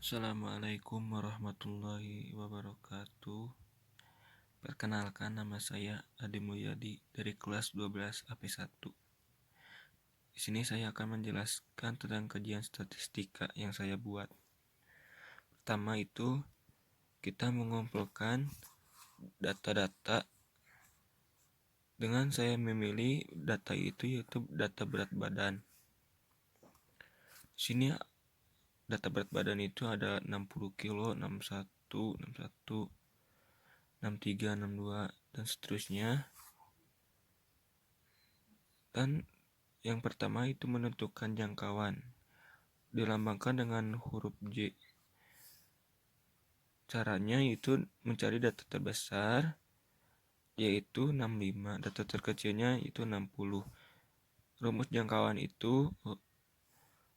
Assalamualaikum warahmatullahi wabarakatuh. Perkenalkan, nama saya Adi Mulyadi dari kelas 12 AP1. Di sini saya akan menjelaskan tentang kajian statistika yang saya buat. Pertama itu kita mengumpulkan data-data dengan saya memilih data itu yaitu data berat badan. Di sini data berat badan itu ada 60 kilo, 61, 61, 63, 62 dan seterusnya. Dan yang pertama itu menentukan jangkauan, dilambangkan dengan huruf J. Caranya itu mencari data terbesar yaitu 65, data terkecilnya itu 60. Rumus jangkauan itu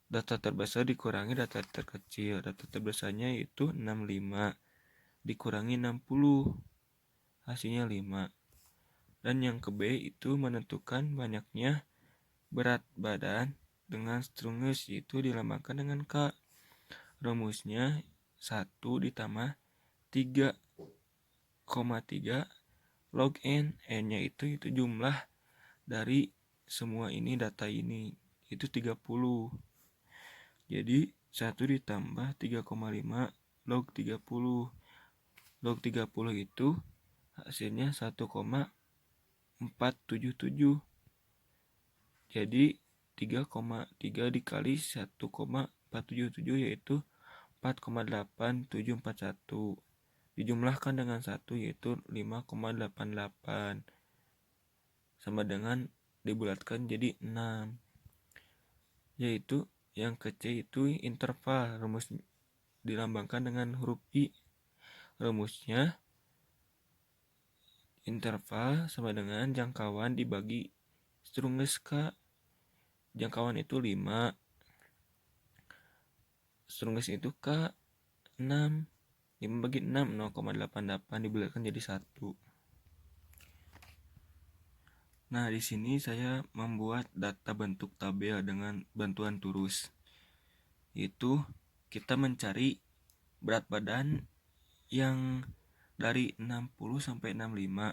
data terbesar dikurangi data terkecil. Data terbesarnya itu 65 dikurangi 60, hasilnya 5. Dan yang ke B itu menentukan banyaknya berat badan dengan strungus, yaitu dilambangkan dengan K. Rumusnya 1 ditambah 3,3 log N. N-nya itu jumlah dari semua ini, data ini, itu 30. Jadi 1 ditambah 3,5 log 30. Log 30 itu hasilnya 1,477. Jadi 3,3 dikali 1,477 yaitu 4,8741. Dijumlahkan dengan 1 yaitu 5,88. Sama dengan dibulatkan jadi 6. Yaitu yang ke C itu interval. Rumus dilambangkan dengan huruf I. Rumusnya interval sama dengan jangkauan dibagi strungus K. Jangkauan itu 5. Strungus itu K 6. 5 bagi 6, 0,88 dibulatkan jadi 1. Nah, di sini saya membuat data bentuk tabel dengan bantuan Turus. Itu kita mencari berat badan yang dari 60 sampai 65.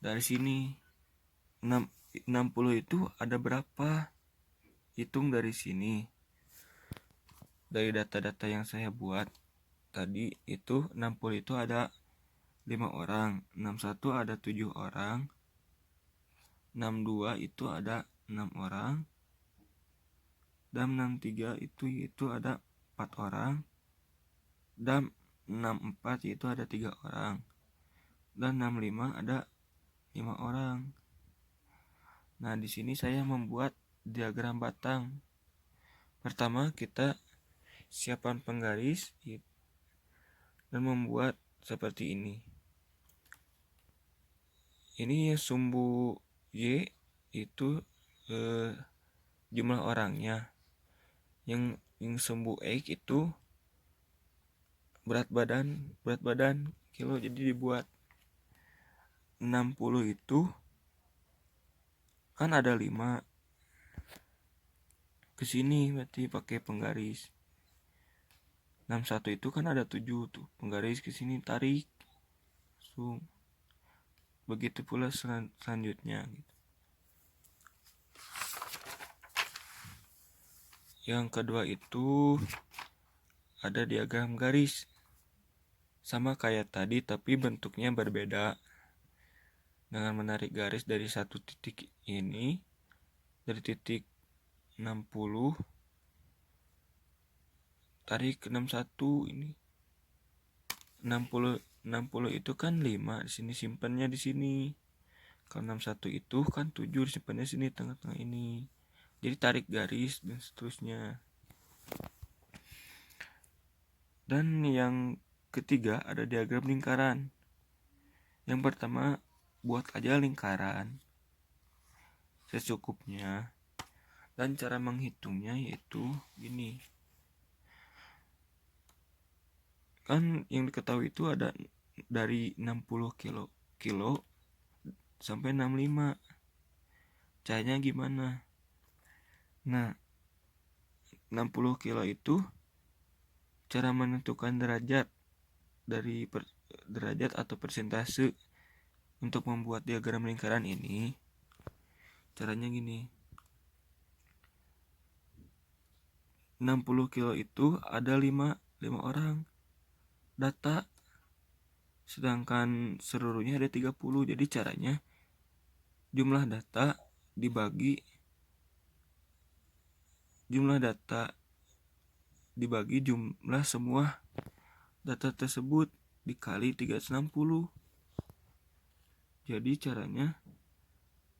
Dari sini 60 itu ada berapa? Hitung dari sini. Dari data-data yang saya buat tadi itu 60 itu ada 5 orang, 61 ada 7 orang, 62 itu ada 6 orang, dan 63 itu ada 4 orang, dan 64 itu ada 3 orang, dan 65 ada 5 orang. Nah, di sini saya membuat diagram batang. Pertama kita siapkan penggaris dan membuat seperti ini. Ini sumbu Y itu jumlah orangnya. Yang sumbu X itu berat badan kilo, jadi dibuat 60 itu kan ada 5 ke sini, berarti pakai penggaris. 61 itu kan ada 7 tuh, penggaris ke sini tarik langsung. Begitu pula selanjutnya gitu. Yang kedua itu ada diagram garis. Sama kayak tadi tapi bentuknya berbeda. Dengan menarik garis dari satu titik ini, dari titik 60 tarik ke 61 ini. 60 itu kan 5, di sini simpannya di sini. Kalau 61 itu kan 7, simpannya sini tengah-tengah ini. Jadi tarik garis dan seterusnya. Dan yang ketiga ada diagram lingkaran. Yang pertama buat aja lingkaran secukupnya. Dan cara menghitungnya yaitu gini. Kan yang diketahui itu ada dari 60 kilo sampai 65. Caranya gimana? Nah, 60 kilo itu Cara menentukan derajat derajat atau persentase untuk membuat diagram lingkaran ini, caranya gini. 60 kilo itu ada 5 orang data, sedangkan seluruhnya ada 30. Jadi caranya jumlah data dibagi jumlah semua data tersebut dikali 360. Jadi caranya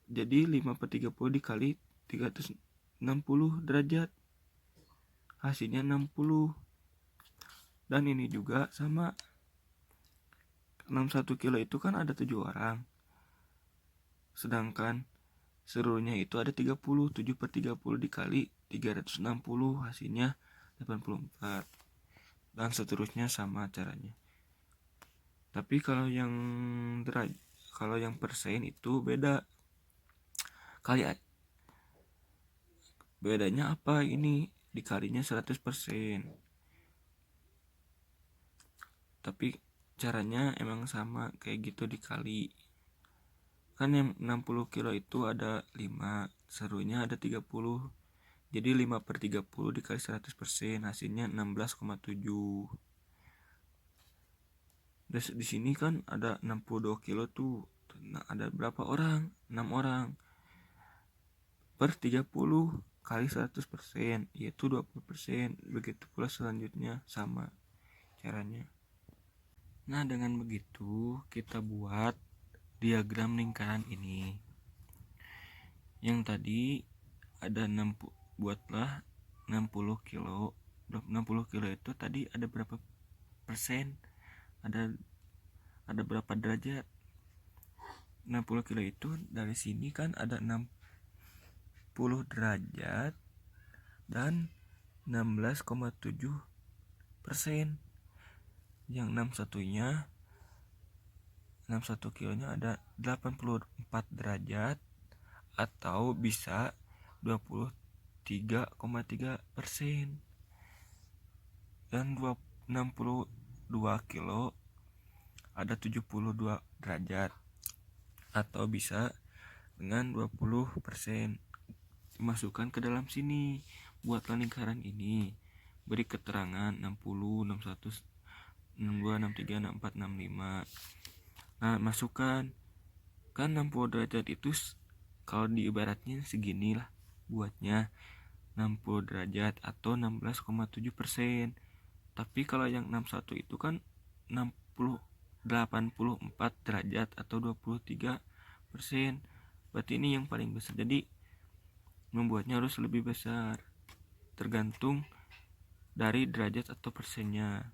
5/30 dikali 360 derajat, hasilnya 60. Dan ini juga sama, 61 kilo itu kan ada 7 orang, sedangkan seluruhnya itu ada 30. 7/30 dikali 360 hasilnya 84, dan seterusnya sama caranya. Tapi kalau yang persen itu beda. Bedanya apa? Ini dikalinya 100%. Tapi caranya emang sama kayak gitu, dikali. Kan yang 60 kilo itu ada 5, serunya ada 30. Jadi 5/30 dikali 100% hasilnya 16,7. Terus di sini kan ada 62 kilo tuh. Nah, ada berapa orang? 6 orang. Per 30 kali 100% yaitu 20%. Begitu pula selanjutnya, sama caranya. Nah, dengan begitu kita buat diagram lingkaran ini. Yang tadi ada 60, buatlah 60 kilo. 60 kilo itu tadi ada berapa persen? Ada berapa derajat? 60 kilo itu dari sini kan ada 60 derajat dan 16,7%. Yang 61 kilonya ada 84 derajat atau bisa 23,3%. Dan 62 kilo ada 72 derajat atau bisa dengan 20%. Dimasukkan ke dalam sini. Buatlah lingkaran ini. Beri keterangan 60, 61, 62, 63, 64, 65. Nah, masukkan. Kan 60 derajat itu kalau diibaratnya seginilah buatnya, 60 derajat atau 16,7%. Tapi kalau yang 61 itu kan 84 derajat atau 23%. Berarti ini yang paling besar. Jadi membuatnya harus lebih besar, tergantung dari derajat atau persennya.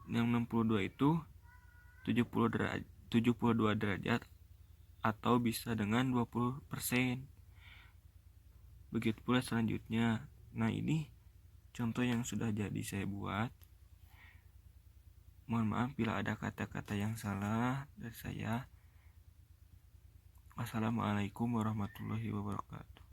Yang 62 itu 72 derajat atau bisa dengan 20%. Begitu pula selanjutnya. Nah, ini contoh yang sudah jadi saya buat. Mohon maaf bila ada kata-kata yang salah dari saya. Wassalamualaikum warahmatullahi wabarakatuh.